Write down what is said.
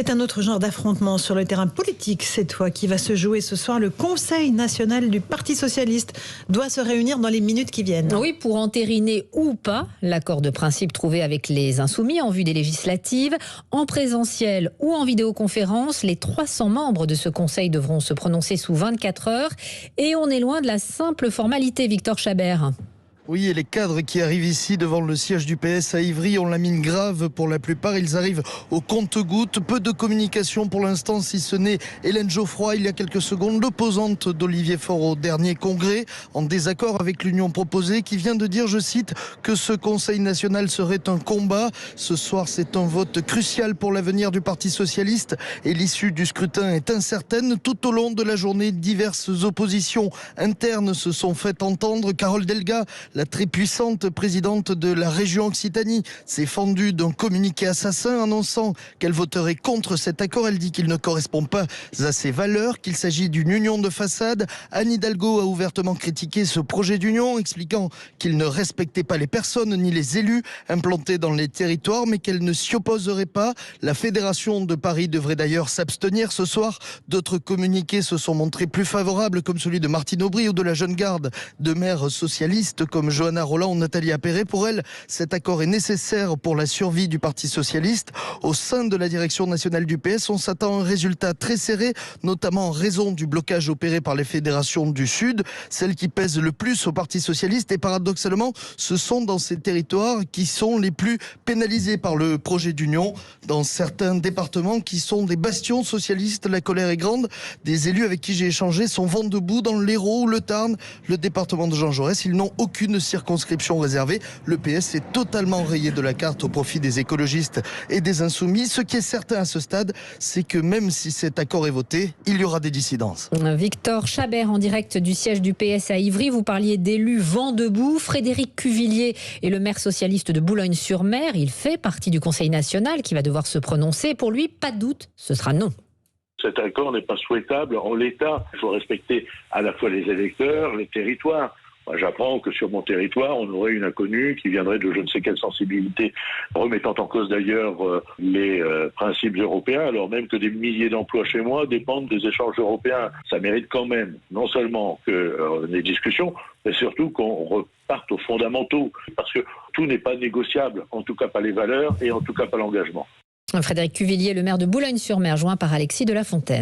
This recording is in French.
C'est un autre genre d'affrontement sur le terrain politique. C'est toi qui va se jouer ce soir. Le Conseil national du Parti socialiste doit se réunir dans les minutes qui viennent. Oui, pour entériner ou pas l'accord de principe trouvé avec les Insoumis en vue des législatives. En présentiel ou en vidéoconférence, les 300 membres de ce Conseil devront se prononcer sous 24 heures. Et on est loin de la simple formalité, Victor Chabert. Oui, et les cadres qui arrivent ici devant le siège du PS à Ivry ont la mine grave pour la plupart. Ils arrivent au compte-gouttes. Peu de communication pour l'instant, si ce n'est Hélène Geoffroy, il y a quelques secondes, l'opposante d'Olivier Faure au dernier congrès, en désaccord avec l'union proposée, qui vient de dire, je cite, que ce Conseil national serait un combat. Ce soir, c'est un vote crucial pour l'avenir du Parti socialiste et l'issue du scrutin est incertaine. Tout au long de la journée, diverses oppositions internes se sont fait entendre. Carole Delga, la très puissante présidente de la région Occitanie, s'est fendue d'un communiqué assassin annonçant qu'elle voterait contre cet accord. Elle dit qu'il ne correspond pas à ses valeurs, qu'il s'agit d'une union de façade. Anne Hidalgo a ouvertement critiqué ce projet d'union, expliquant qu'il ne respectait pas les personnes ni les élus implantés dans les territoires, mais qu'elle ne s'y opposerait pas. La Fédération de Paris devrait d'ailleurs s'abstenir ce soir. D'autres communiqués se sont montrés plus favorables, comme celui de Martine Aubry ou de la jeune garde de maires socialistes comme Johanna Rolland ou Nathalie Appéré. Pour elle, cet accord est nécessaire pour la survie du Parti socialiste. Au sein de la direction nationale du PS, on s'attend à un résultat très serré, notamment en raison du blocage opéré par les fédérations du Sud, celles qui pèsent le plus au Parti socialiste. Et paradoxalement, ce sont dans ces territoires qui sont les plus pénalisés par le projet d'union. Dans certains départements qui sont des bastions socialistes, la colère est grande. Des élus avec qui j'ai échangé sont vent debout dans l'Hérault ou le Tarn, le département de Jean Jaurès. Ils n'ont aucune circonscription réservée. Le PS est totalement rayé de la carte au profit des écologistes et des insoumis. Ce qui est certain à ce stade, c'est que même si cet accord est voté, il y aura des dissidences. Victor Chabert en direct du siège du PS à Ivry. Vous parliez d'élus vent debout. Frédéric Cuvillier est le maire socialiste de Boulogne-sur-Mer. Il fait partie du Conseil national qui va devoir se prononcer. Pour lui, pas de doute, ce sera non. Cet accord n'est pas souhaitable en l'état. Il faut respecter à la fois les électeurs, les territoires. Moi, j'apprends que sur mon territoire, on aurait une inconnue qui viendrait de je ne sais quelle sensibilité, remettant en cause d'ailleurs les principes européens, alors même que des milliers d'emplois chez moi dépendent des échanges européens. Ça mérite quand même non seulement que des discussions, mais surtout qu'on reparte aux fondamentaux, parce que tout n'est pas négociable, en tout cas pas les valeurs et en tout cas pas l'engagement. Frédéric Cuvillier, le maire de Boulogne-sur-Mer, joint par Alexis de La Fontaine.